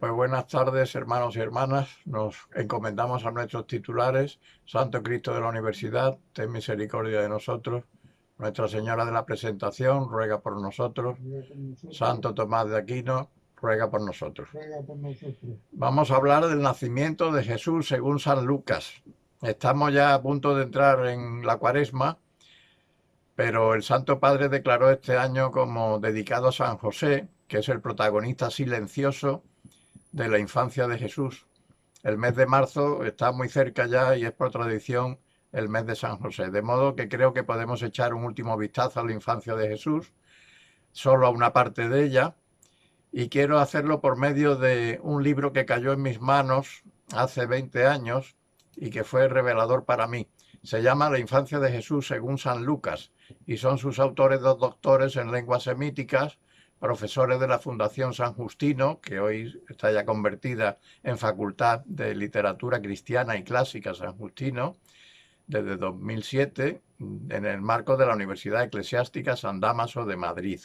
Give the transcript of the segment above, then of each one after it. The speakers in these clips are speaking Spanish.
Pues buenas tardes, hermanos y hermanas. Nos encomendamos a nuestros titulares. Santo Cristo de la Universidad, ten misericordia de nosotros. Nuestra Señora de la Presentación, ruega por nosotros. Ruega por nosotros, Santo Tomás de Aquino, ruega por nosotros. ruega por nosotros. Vamos a hablar del nacimiento de Jesús según San Lucas. Estamos ya a punto de entrar en la Cuaresma, pero el Santo Padre declaró este año como dedicado a San José, que es el protagonista silencioso de la infancia de Jesús. El mes de marzo está muy cerca ya y es por tradición el mes de San José. De modo que creo que podemos echar un último vistazo a la infancia de Jesús, solo a una parte de ella, y quiero hacerlo por medio de un libro que cayó en mis manos hace 20 años y que fue revelador para mí. Se llama La infancia de Jesús según San Lucas y son sus autores dos doctores en lenguas semíticas, profesores de la Fundación San Justino, que hoy está ya convertida en Facultad de Literatura Cristiana y Clásica San Justino, desde 2007, en el marco de la Universidad Eclesiástica San Dámaso de Madrid.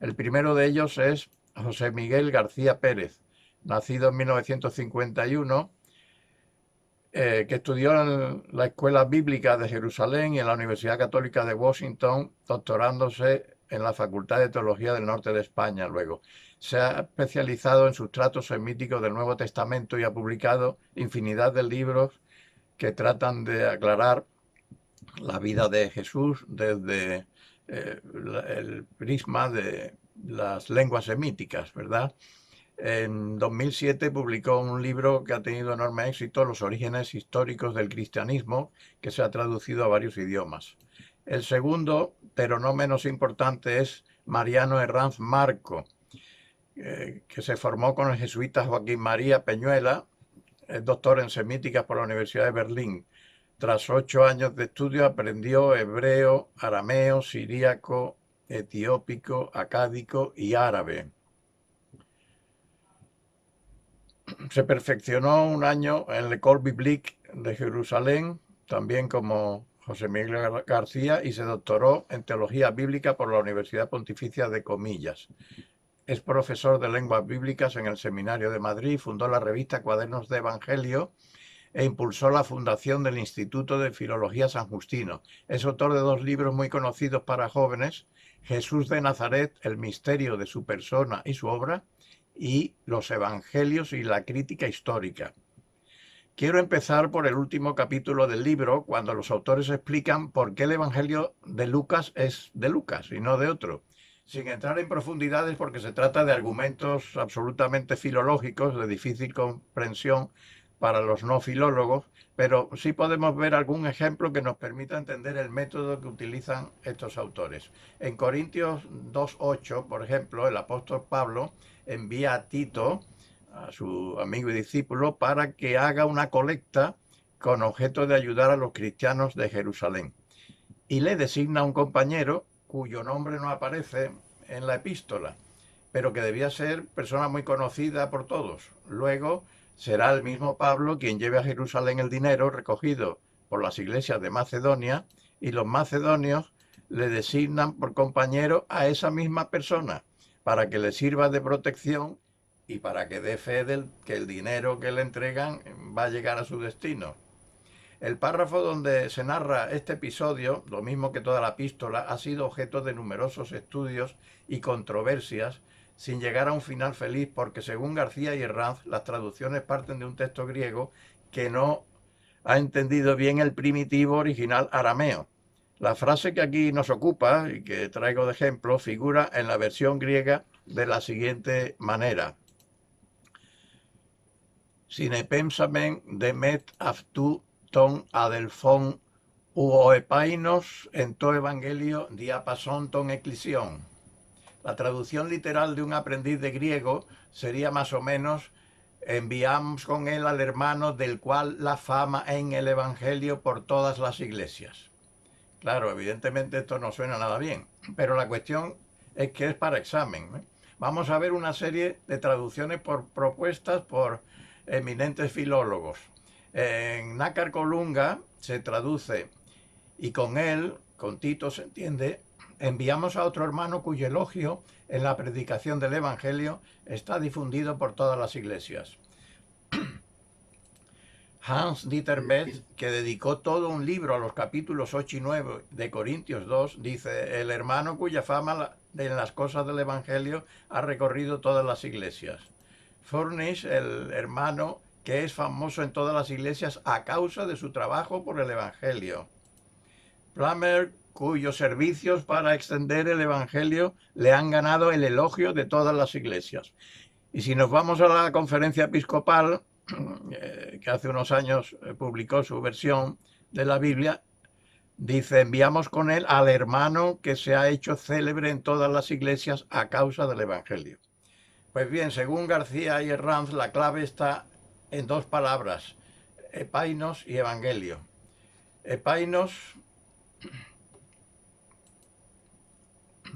El primero de ellos es José Miguel García Pérez, nacido en 1951, que estudió en la Escuela Bíblica de Jerusalén y en la Universidad Católica de Washington, doctorándose en la Facultad de Teología del Norte de España luego. Se ha especializado en sustratos semíticos del Nuevo Testamento y ha publicado infinidad de libros que tratan de aclarar la vida de Jesús desde el prisma de las lenguas semíticas, ¿verdad? En 2007 publicó un libro que ha tenido enorme éxito, Los orígenes históricos del cristianismo, que se ha traducido a varios idiomas. El segundo, pero no menos importante, es Mariano Herranz Marco, que se formó con el jesuita Joaquín María Peñuela, es doctor en semíticas por la Universidad de Berlín. Tras 8 años de estudio aprendió hebreo, arameo, siríaco, etiópico, acádico y árabe. Se perfeccionó un año en la École Biblique de Jerusalén, también como José Miguel García, y se doctoró en Teología Bíblica por la Universidad Pontificia de Comillas. Es profesor de lenguas bíblicas en el Seminario de Madrid, fundó la revista Cuadernos de Evangelio e impulsó la fundación del Instituto de Filología San Justino. Es autor de 2 libros muy conocidos para jóvenes, Jesús de Nazaret, el misterio de su persona y su obra, y Los Evangelios y la crítica histórica. Quiero empezar por el último capítulo del libro, cuando los autores explican por qué el Evangelio de Lucas es de Lucas y no de otro, sin entrar en profundidades porque se trata de argumentos absolutamente filológicos, de difícil comprensión para los no filólogos, pero sí podemos ver algún ejemplo que nos permita entender el método que utilizan estos autores. En Corintios 2:8, por ejemplo, el apóstol Pablo envía a Tito, a su amigo y discípulo, para que haga una colecta con objeto de ayudar a los cristianos de Jerusalén. Y le designa a un compañero cuyo nombre no aparece en la epístola, pero que debía ser persona muy conocida por todos. Luego será el mismo Pablo quien lleve a Jerusalén el dinero recogido por las iglesias de Macedonia, y los macedonios le designan por compañero a esa misma persona para que le sirva de protección y para que dé fe de que el dinero que le entregan va a llegar a su destino. El párrafo donde se narra este episodio, lo mismo que toda la epístola, ha sido objeto de numerosos estudios y controversias, sin llegar a un final feliz, porque según García y Herranz, las traducciones parten de un texto griego que no ha entendido bien el primitivo original arameo. La frase que aquí nos ocupa y que traigo de ejemplo figura en la versión griega de la siguiente manera: Συνεπέμψαμεν de met αυτού τον αδελφόν uoepainos en το Evangelio diapasón ton eclisión. La traducción literal de un aprendiz de griego sería más o menos: enviamos con él al hermano del cual la fama en el Evangelio por todas las iglesias. Claro, evidentemente esto no suena nada bien, pero la cuestión es que es para examen. Vamos a ver una serie de traducciones propuestas por eminentes filólogos. En Nácar Colunga se traduce: y con él, con Tito se entiende, enviamos a otro hermano cuyo elogio en la predicación del Evangelio está difundido por todas las iglesias. Hans-Dieter Beth, que dedicó todo un libro a los capítulos 8 y 9 de Corintios 2, dice: el hermano cuya fama en las cosas del Evangelio ha recorrido todas las iglesias. Furnish, el hermano que es famoso en todas las iglesias a causa de su trabajo por el Evangelio. Plummer, cuyos servicios para extender el Evangelio le han ganado el elogio de todas las iglesias. Y si nos vamos a la conferencia episcopal, que hace unos años publicó su versión de la Biblia, dice: enviamos con él al hermano que se ha hecho célebre en todas las iglesias a causa del Evangelio. Pues bien, según García y Herranz, la clave está en dos palabras: epainos y evangelio. Epainos,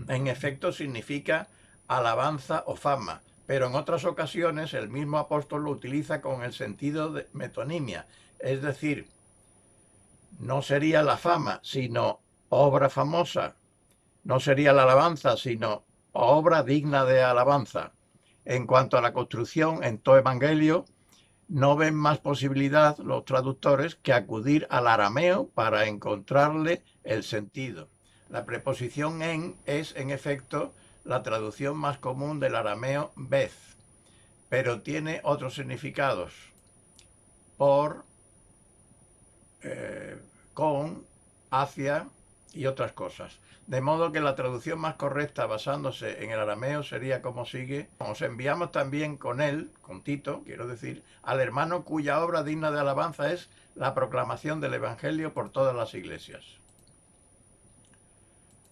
en efecto, significa alabanza o fama, pero en otras ocasiones el mismo apóstol lo utiliza con el sentido de metonimia, es decir, no sería la fama, sino obra famosa, no sería la alabanza, sino obra digna de alabanza. En cuanto a la construcción en todo evangelio, no ven más posibilidad los traductores que acudir al arameo para encontrarle el sentido. La preposición en es, en efecto, la traducción más común del arameo beth, pero tiene otros significados: por, con, hacia y otras cosas. De modo que la traducción más correcta basándose en el arameo sería como sigue: os enviamos también con él, con Tito, quiero decir, al hermano cuya obra digna de alabanza es la proclamación del Evangelio por todas las iglesias.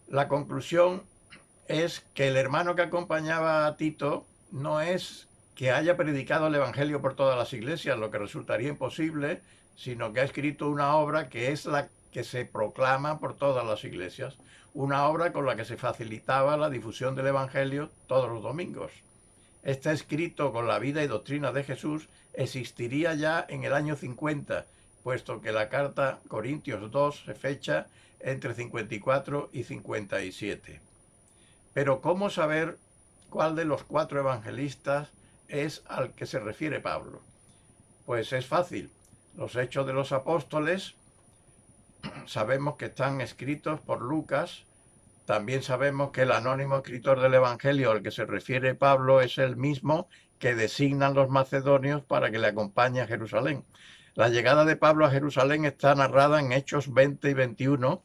La conclusión es que el hermano que acompañaba a Tito no es que haya predicado el Evangelio por todas las iglesias, lo que resultaría imposible, sino que ha escrito una obra que es la que se proclama por todas las iglesias, una obra con la que se facilitaba la difusión del Evangelio todos los domingos. Este escrito con la vida y doctrina de Jesús existiría ya en el año 50, puesto que la carta Corintios 2 se fecha entre 54 y 57. Pero ¿cómo saber cuál de los 4 evangelistas es al que se refiere Pablo? Pues es fácil. Los Hechos de los Apóstoles sabemos que están escritos por Lucas. También sabemos que el anónimo escritor del Evangelio al que se refiere Pablo es el mismo que designan los macedonios para que le acompañe a Jerusalén. La llegada de Pablo a Jerusalén está narrada en Hechos 20 y 21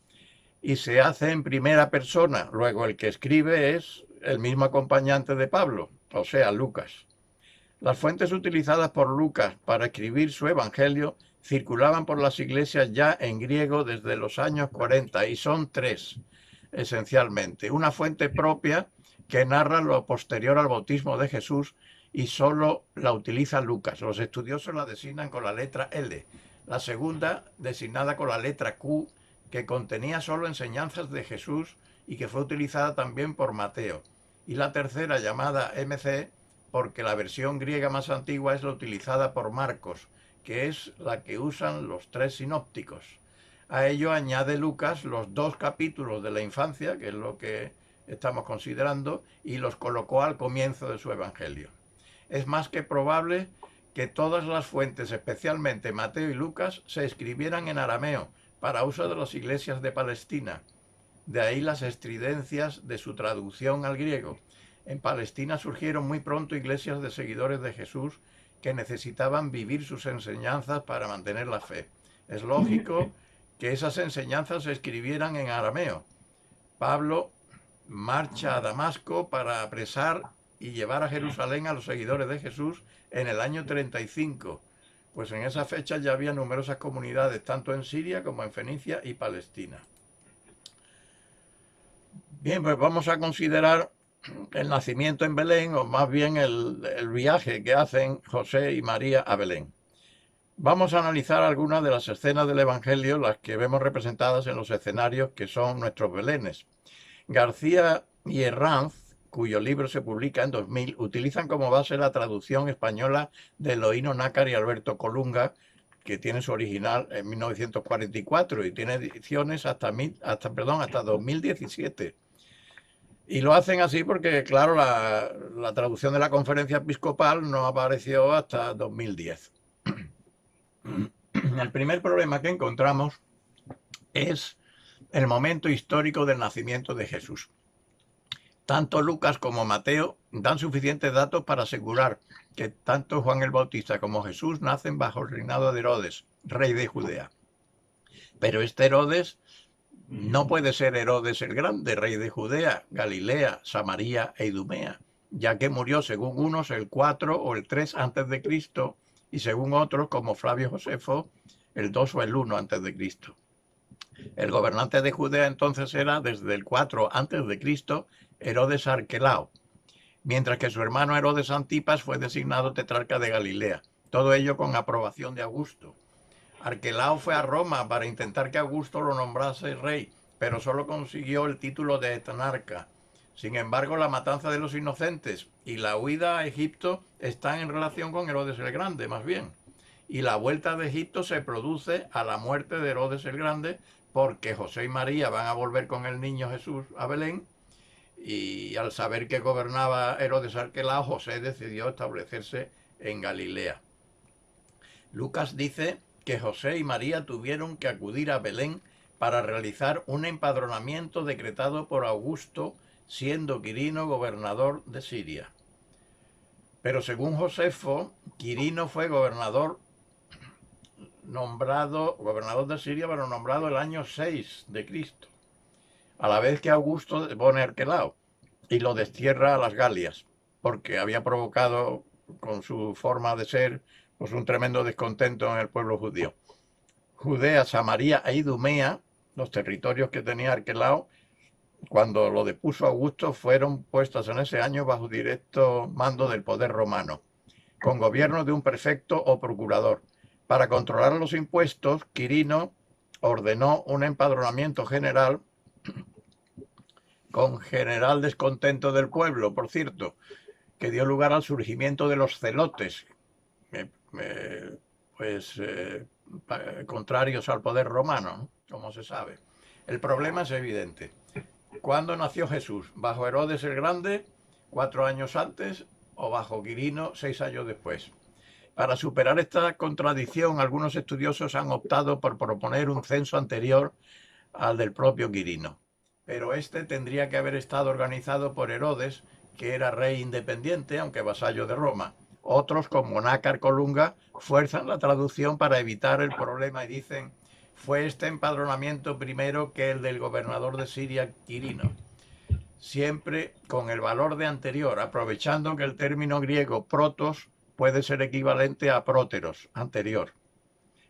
y se hace en primera persona. Luego el que escribe es el mismo acompañante de Pablo, o sea, Lucas. Las fuentes utilizadas por Lucas para escribir su Evangelio circulaban por las iglesias ya en griego desde los años 40 y son 3, esencialmente. Una fuente propia que narra lo posterior al bautismo de Jesús y solo la utiliza Lucas. Los estudiosos la designan con la letra L. La segunda, designada con la letra Q, que contenía solo enseñanzas de Jesús y que fue utilizada también por Mateo. Y la tercera, llamada MC, porque la versión griega más antigua es la utilizada por Marcos, que es la que usan los 3 sinópticos. A ello añade Lucas los 2 capítulos de la infancia, que es lo que estamos considerando, y los colocó al comienzo de su Evangelio. Es más que probable que todas las fuentes, especialmente Mateo y Lucas, se escribieran en arameo, para uso de las iglesias de Palestina. De ahí las estridencias de su traducción al griego. En Palestina surgieron muy pronto iglesias de seguidores de Jesús que necesitaban vivir sus enseñanzas para mantener la fe. Es lógico que esas enseñanzas se escribieran en arameo. Pablo marcha a Damasco para apresar y llevar a Jerusalén a los seguidores de Jesús en el año 35, pues en esa fecha ya había numerosas comunidades tanto en Siria como en Fenicia y Palestina. Bien, pues vamos a considerar el nacimiento en Belén, o más bien el viaje que hacen José y María a Belén. Vamos a analizar algunas de las escenas del Evangelio, las que vemos representadas en los escenarios que son nuestros belenes. García y Herranz, cuyo libro se publica en 2000, utilizan como base la traducción española de Eloíno Nácar y Alberto Colunga, que tiene su original en 1944 y tiene ediciones hasta 2017. Y lo hacen así porque, claro, la traducción de la conferencia episcopal no apareció hasta 2010. El primer problema que encontramos es el momento histórico del nacimiento de Jesús. Tanto Lucas como Mateo dan suficientes datos para asegurar que tanto Juan el Bautista como Jesús nacen bajo el reinado de Herodes, rey de Judea. Pero este Herodes no puede ser Herodes el Grande, rey de Judea, Galilea, Samaria e Idumea, ya que murió según unos el 4 o el 3 antes de Cristo y según otros como Flavio Josefo el 2 o el 1 antes de Cristo. El gobernante de Judea entonces era desde el 4 antes de Cristo Herodes Arquelao, mientras que su hermano Herodes Antipas fue designado tetrarca de Galilea, todo ello con aprobación de Augusto. Arquelao fue a Roma para intentar que Augusto lo nombrase rey, pero solo consiguió el título de etnarca. Sin embargo, la matanza de los inocentes y la huida a Egipto están en relación con Herodes el Grande, más bien. Y la vuelta de Egipto se produce a la muerte de Herodes el Grande, porque José y María van a volver con el niño Jesús a Belén, y al saber que gobernaba Herodes Arquelao, José decidió establecerse en Galilea. Lucas dice que José y María tuvieron que acudir a Belén para realizar un empadronamiento decretado por Augusto, siendo Quirino gobernador de Siria. Pero según Josefo, Quirino fue gobernador de Siria, pero nombrado el año 6 de Cristo, a la vez que Augusto pone Arquelao y lo destierra a las Galias, porque había provocado con su forma de ser pues un tremendo descontento en el pueblo judío. Judea, Samaria e Idumea, los territorios que tenía Arquelao, cuando lo depuso Augusto, fueron puestas en ese año bajo directo mando del poder romano, con gobierno de un prefecto o procurador. Para controlar los impuestos, Quirino ordenó un empadronamiento general con general descontento del pueblo, por cierto, que dio lugar al surgimiento de los celotes, contrarios al poder romano, ¿no? Como se sabe. El problema es evidente. ¿Cuándo nació Jesús? ¿Bajo Herodes el Grande, 4 años antes, o bajo Quirino, 6 años después? Para superar esta contradicción, algunos estudiosos han optado por proponer un censo anterior al del propio Quirino. Pero este tendría que haber estado organizado por Herodes, que era rey independiente, aunque vasallo de Roma. Otros, como Nácar Colunga, fuerzan la traducción para evitar el problema y dicen: fue este empadronamiento primero que el del gobernador de Siria, Quirino. Siempre con el valor de anterior, aprovechando que el término griego protos puede ser equivalente a próteros, anterior.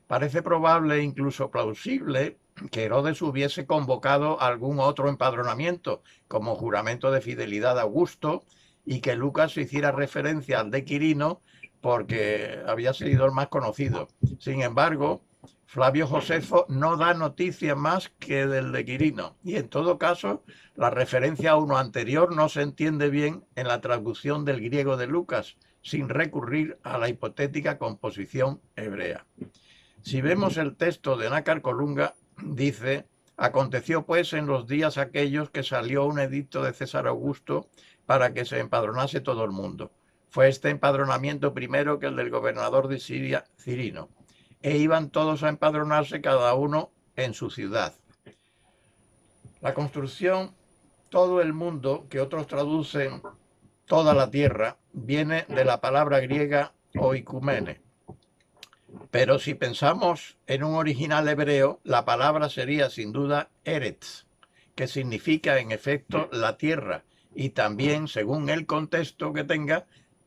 Parece probable e incluso plausible que Herodes hubiese convocado algún otro empadronamiento como juramento de fidelidad a Augusto y que Lucas hiciera referencia al de Quirino porque había sido el más conocido. Sin embargo, Flavio Josefo no da noticia más que del de Quirino y en todo caso la referencia a uno anterior no se entiende bien en la traducción del griego de Lucas sin recurrir a la hipotética composición hebrea. Si vemos el texto de Nácar Colunga, dice: aconteció pues en los días aquellos que salió un edicto de César Augusto para que se empadronase todo el mundo. Fue este empadronamiento primero que el del gobernador de Siria, Cirino. E iban todos a empadronarse cada uno en su ciudad. La construcción, todo el mundo, que otros traducen toda la tierra, viene de la palabra griega oikumene. Pero si pensamos en un original hebreo, la palabra sería sin duda Eretz, que significa en efecto la tierra, y también, según el contexto que tenga,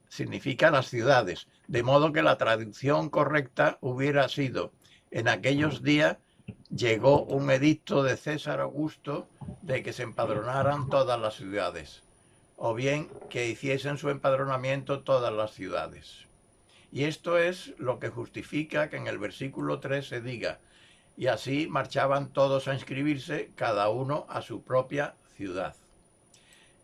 significa las ciudades. De modo que la traducción correcta hubiera sido: en aquellos días llegó un edicto de César Augusto de que se empadronaran todas las ciudades, o bien que hiciesen su empadronamiento todas las ciudades. Y esto es lo que justifica que en el versículo 3 se diga: y así marchaban todos a inscribirse, cada uno a su propia ciudad.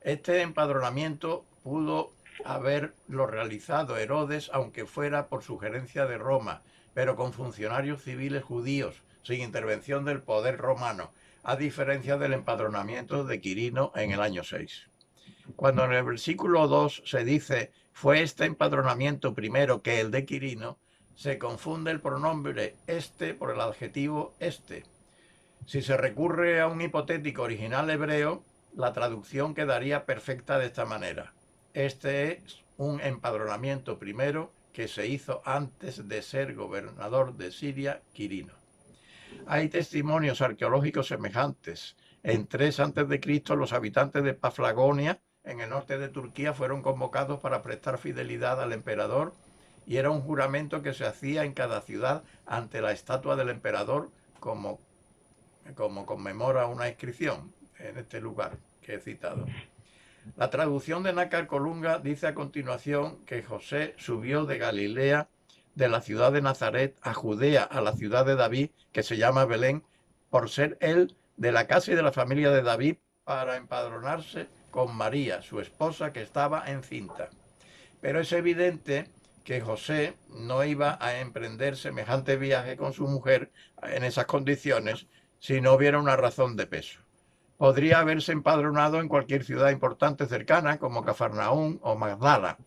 Este empadronamiento pudo haberlo realizado Herodes, aunque fuera por sugerencia de Roma, pero con funcionarios civiles judíos, sin intervención del poder romano, a diferencia del empadronamiento de Quirino en el año 6. Cuando en el versículo 2 se dice, fue este empadronamiento primero que el de Quirino, se confunde el pronombre este por el adjetivo este. Si se recurre a un hipotético original hebreo, la traducción quedaría perfecta de esta manera. Este es un empadronamiento primero que se hizo antes de ser gobernador de Siria, Quirino. Hay testimonios arqueológicos semejantes. En 3 a.C., los habitantes de Paflagonia, en el norte de Turquía, fueron convocados para prestar fidelidad al emperador, y era un juramento que se hacía en cada ciudad ante la estatua del emperador, como conmemora una inscripción en este lugar que he citado. La traducción de Nácar Colunga dice a continuación que José subió de Galilea, de la ciudad de Nazaret, a Judea, a la ciudad de David, que se llama Belén, por ser él de la casa y de la familia de David, para empadronarse con María, su esposa, que estaba encinta. Pero es evidente que José no iba a emprender semejante viaje con su mujer en esas condiciones si no hubiera una razón de peso. Podría haberse empadronado en cualquier ciudad importante cercana, como Cafarnaún o Magdala.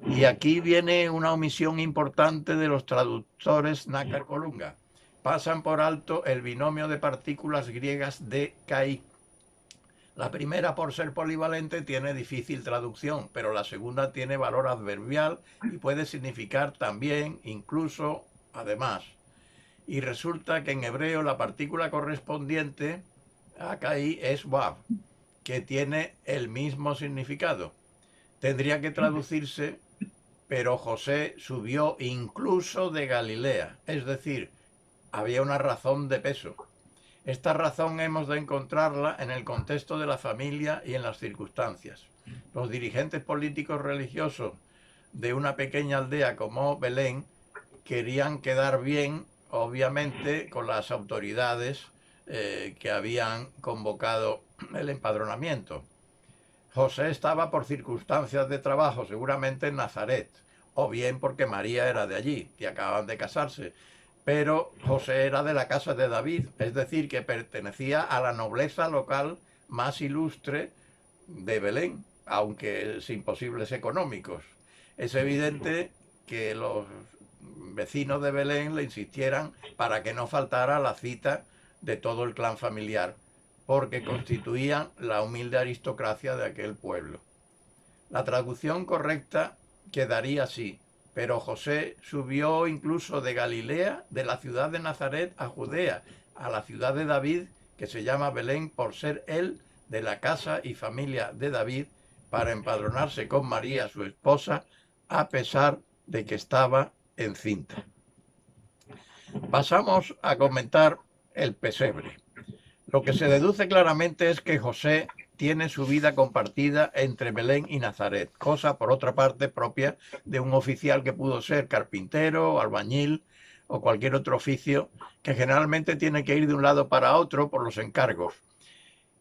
Y aquí viene una omisión importante de los traductores Nácar Colunga. Pasan por alto el binomio de partículas griegas de caí. La primera, por ser polivalente, tiene difícil traducción, pero la segunda tiene valor adverbial y puede significar también, incluso, además. Y resulta que en hebreo la partícula correspondiente a caí es wav, que tiene el mismo significado. Tendría que traducirse, pero José subió incluso de Galilea, es decir, había una razón de peso. Esta razón hemos de encontrarla en el contexto de la familia y en las circunstancias. Los dirigentes políticos religiosos de una pequeña aldea como Belén querían quedar bien, obviamente, con las autoridades que habían convocado el empadronamiento. José estaba por circunstancias de trabajo, seguramente en Nazaret, o bien porque María era de allí, que acababan de casarse. Pero José era de la casa de David, es decir, que pertenecía a la nobleza local más ilustre de Belén, aunque sin posibles económicos. Es evidente que los vecinos de Belén le insistieran para que no faltara la cita de todo el clan familiar, porque constituían la humilde aristocracia de aquel pueblo. La traducción correcta quedaría así: pero José subió incluso de Galilea, de la ciudad de Nazaret, a Judea, a la ciudad de David, que se llama Belén, por ser él de la casa y familia de David, para empadronarse con María, su esposa, a pesar de que estaba encinta. Pasamos a comentar el pesebre. Lo que se deduce claramente es que José tiene su vida compartida entre Belén y Nazaret, cosa por otra parte propia de un oficial que pudo ser carpintero, albañil o cualquier otro oficio, que generalmente tiene que ir de un lado para otro por los encargos.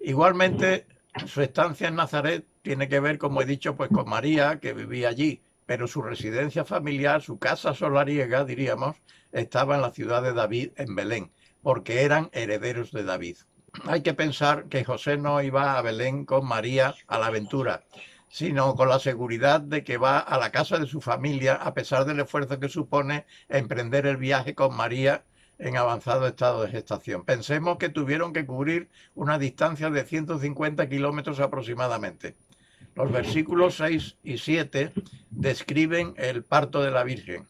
Igualmente, su estancia en Nazaret tiene que ver, como he dicho, pues con María, que vivía allí, pero su residencia familiar, su casa solariega, diríamos, estaba en la ciudad de David, en Belén, porque eran herederos de David. Hay que pensar que José no iba a Belén con María a la aventura, sino con la seguridad de que va a la casa de su familia, a pesar del esfuerzo que supone emprender el viaje con María en avanzado estado de gestación. Pensemos que tuvieron que cubrir una distancia de 150 kilómetros aproximadamente. Los versículos 6 y 7 describen el parto de la Virgen.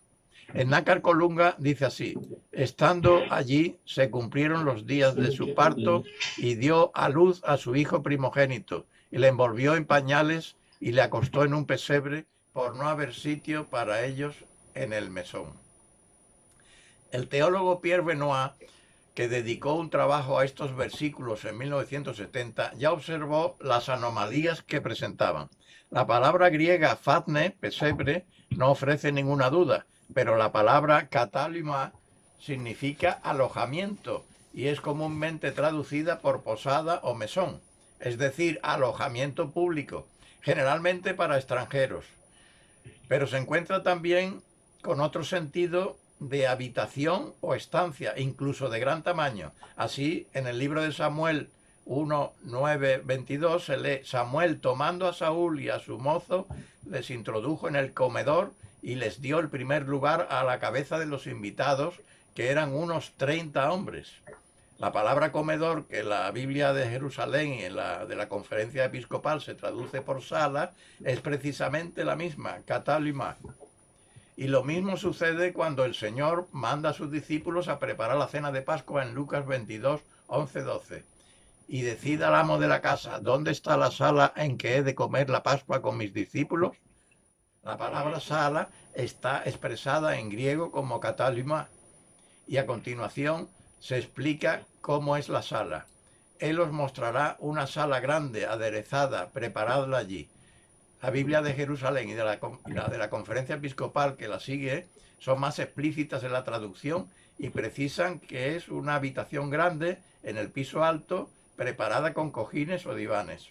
En Nácar Colunga dice así: estando allí se cumplieron los días de su parto y dio a luz a su hijo primogénito, y le envolvió en pañales y le acostó en un pesebre, por no haber sitio para ellos en el mesón. El teólogo Pierre Benoit, que dedicó un trabajo a estos versículos en 1970, ya observó las anomalías que presentaban. La palabra griega fatne, pesebre, no ofrece ninguna duda, pero la palabra katálima significa alojamiento y es comúnmente traducida por posada o mesón, es decir, alojamiento público, generalmente para extranjeros. Pero se encuentra también con otro sentido de habitación o estancia, incluso de gran tamaño. Así, en el libro de Samuel 1, 9, 22 se lee: Samuel, tomando a Saúl y a su mozo, les introdujo en el comedor y les dio el primer lugar a la cabeza de los invitados, que eran unos 30 hombres. La palabra comedor, que en la Biblia de Jerusalén y en la de la Conferencia Episcopal se traduce por sala, es precisamente la misma, katalima. Y lo mismo sucede cuando el Señor manda a sus discípulos a preparar la cena de Pascua en Lucas 22, 11, 12. Y decida al amo de la casa: ¿dónde está la sala en que he de comer la Pascua con mis discípulos? La palabra sala está expresada en griego como katalima, y a continuación se explica cómo es la sala. Él os mostrará una sala grande, aderezada, preparadla allí. La Biblia de Jerusalén y la de la Conferencia Episcopal, que la sigue, son más explícitas en la traducción y precisan que es una habitación grande en el piso alto, preparada con cojines o divanes.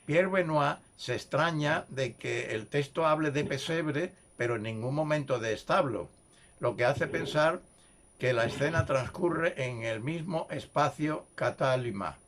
Pierre Benoit se extraña de que el texto hable de pesebre, pero en ningún momento de establo, lo que hace pensar que la escena transcurre en el mismo espacio katalima.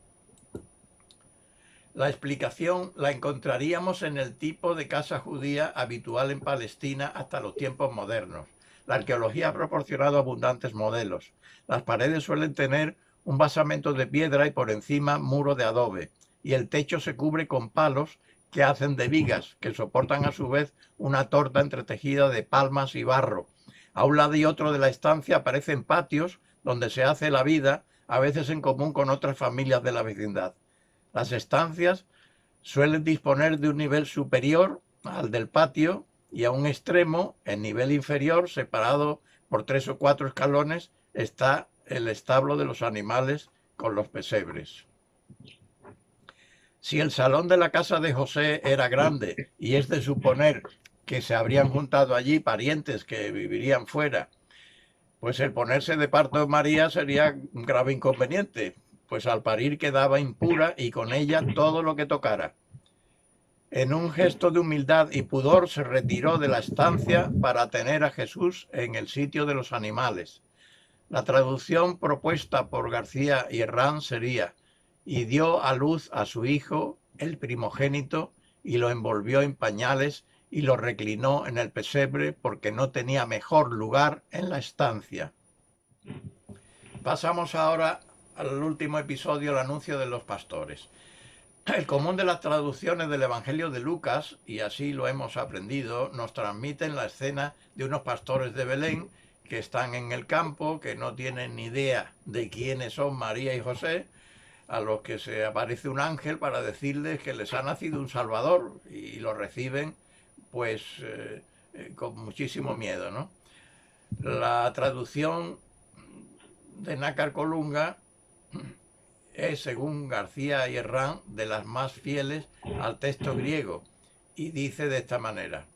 La explicación la encontraríamos en el tipo de casa judía habitual en Palestina hasta los tiempos modernos. La arqueología ha proporcionado abundantes modelos. Las paredes suelen tener un basamento de piedra y por encima muro de adobe, y el techo se cubre con palos que hacen de vigas, que soportan a su vez una torta entretejida de palmas y barro. A un lado y otro de la estancia aparecen patios donde se hace la vida, a veces en común con otras familias de la vecindad. Las estancias suelen disponer de un nivel superior al del patio y a un extremo, en nivel inferior, separado por 3 o 4 escalones, está el establo de los animales con los pesebres. Si el salón de la casa de José era grande, y es de suponer que se habrían juntado allí parientes que vivirían fuera, pues el ponerse de parto de María sería un grave inconveniente, pues al parir quedaba impura y con ella todo lo que tocara. En un gesto de humildad y pudor se retiró de la estancia para tener a Jesús en el sitio de los animales. La traducción propuesta por García y Herrán sería: y dio a luz a su hijo, el primogénito, y lo envolvió en pañales y lo reclinó en el pesebre porque no tenía mejor lugar en la estancia. Pasamos ahora al último episodio, el anuncio de los pastores. El común de las traducciones del Evangelio de Lucas, y así lo hemos aprendido, nos transmiten la escena de unos pastores de Belén que están en el campo, que no tienen ni idea de quiénes son María y José, a los que se aparece un ángel para decirles que les ha nacido un Salvador, y lo reciben pues con muchísimo miedo, ¿no? La traducción de Nácar Colunga es, según García y Herrán, de las más fieles al texto griego, y dice de esta manera: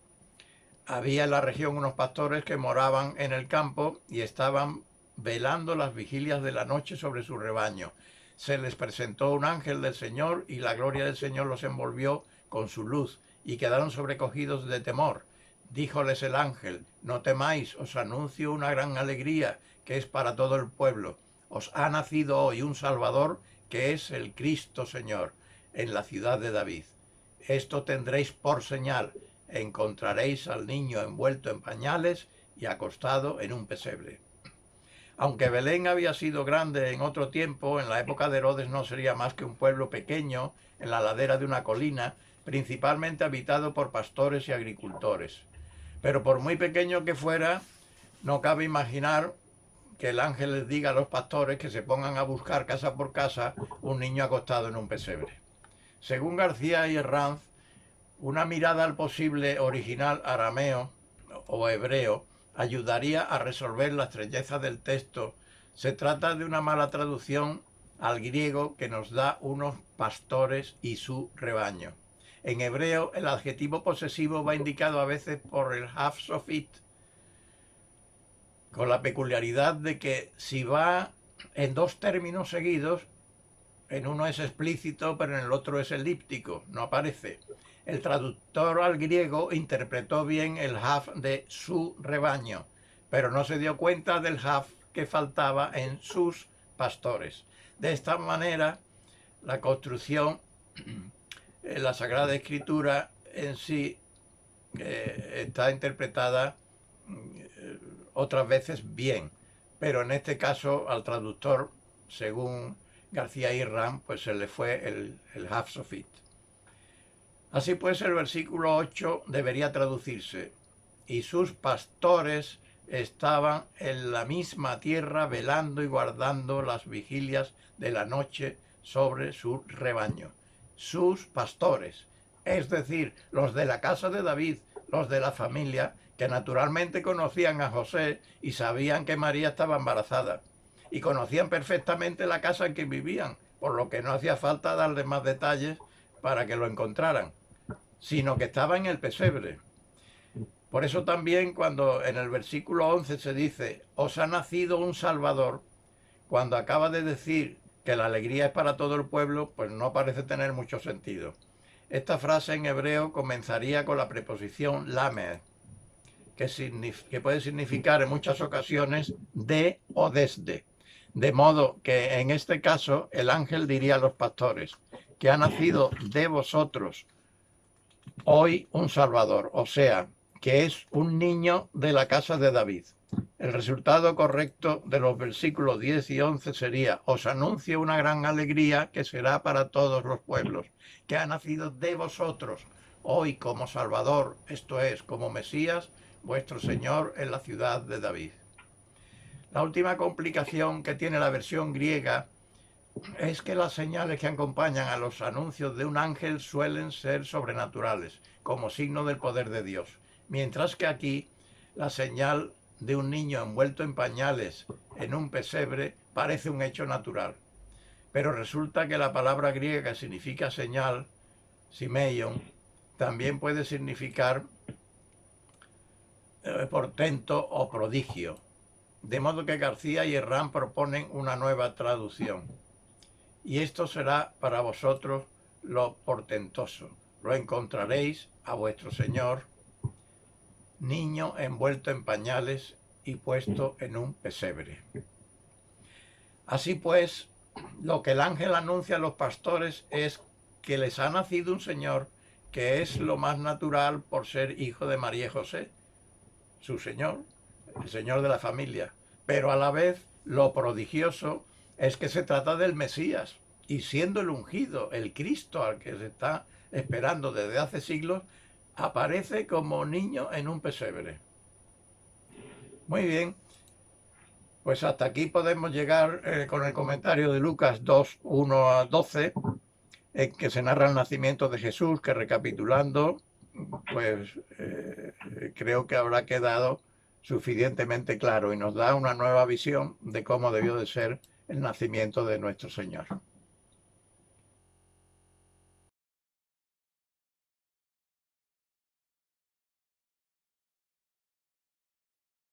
había en la región unos pastores que moraban en el campo y estaban velando las vigilias de la noche sobre su rebaño. Se les presentó un ángel del Señor y la gloria del Señor los envolvió con su luz y quedaron sobrecogidos de temor. Díjoles el ángel: no temáis, os anuncio una gran alegría que es para todo el pueblo. Os ha nacido hoy un Salvador, que es el Cristo Señor, en la ciudad de David. Esto tendréis por señal: encontraréis al niño envuelto en pañales y acostado en un pesebre. Aunque Belén había sido grande en otro tiempo, en la época de Herodes no sería más que un pueblo pequeño en la ladera de una colina, principalmente habitado por pastores y agricultores. Pero por muy pequeño que fuera, no cabe imaginar que el ángel les diga a los pastores que se pongan a buscar casa por casa un niño acostado en un pesebre. Según García y Herranz, una mirada al posible original arameo o hebreo ayudaría a resolver la extrañeza del texto. Se trata de una mala traducción al griego que nos da unos pastores y su rebaño. En hebreo el adjetivo posesivo va indicado a veces por el haf sofit, con la peculiaridad de que si va en dos términos seguidos, en uno es explícito pero en el otro es elíptico, no aparece. El traductor al griego interpretó bien el haf de su rebaño, pero no se dio cuenta del haf que faltaba en sus pastores. De esta manera, la construcción, la Sagrada Escritura en sí está interpretada otras veces bien, pero en este caso al traductor, según García Irrán, pues se le fue el Hafsofit. Así pues, el versículo 8 debería traducirse: y sus pastores estaban en la misma tierra velando y guardando las vigilias de la noche sobre su rebaño. Sus pastores, es decir, los de la casa de David, los de la familia, que naturalmente conocían a José y sabían que María estaba embarazada. Y conocían perfectamente la casa en que vivían, por lo que no hacía falta darles más detalles para que lo encontraran, sino que estaba en el pesebre. Por eso también cuando en el versículo 11 se dice, os ha nacido un Salvador, cuando acaba de decir que la alegría es para todo el pueblo, pues no parece tener mucho sentido. Esta frase en hebreo comenzaría con la preposición lamed, que puede significar en muchas ocasiones de o desde. De modo que en este caso el ángel diría a los pastores, que ha nacido de vosotros hoy un Salvador, o sea, que es un niño de la casa de David. El resultado correcto de los versículos 10 y 11 sería: os anuncio una gran alegría que será para todos los pueblos, que ha nacido de vosotros hoy como Salvador, esto es, como Mesías, vuestro Señor en la ciudad de David. La última complicación que tiene la versión griega es que las señales que acompañan a los anuncios de un ángel suelen ser sobrenaturales, como signo del poder de Dios, mientras que aquí la señal de un niño envuelto en pañales en un pesebre parece un hecho natural. Pero resulta que la palabra griega que significa señal, simeion, también puede significar portento o prodigio. De modo que García y Herrán proponen una nueva traducción. Y esto será para vosotros lo portentoso. Lo encontraréis a vuestro Señor, niño envuelto en pañales y puesto en un pesebre. Así pues, lo que el ángel anuncia a los pastores es que les ha nacido un Señor que es lo más natural por ser hijo de María y José, su Señor, el Señor de la familia. Pero a la vez, lo prodigioso es que se trata del Mesías, y siendo el ungido, el Cristo al que se está esperando desde hace siglos, aparece como niño en un pesebre. Muy bien, pues hasta aquí podemos llegar con el comentario de Lucas 2, 1 a 12, en que se narra el nacimiento de Jesús, que recapitulando, pues creo que habrá quedado suficientemente claro y nos da una nueva visión de cómo debió de ser el nacimiento de nuestro Señor.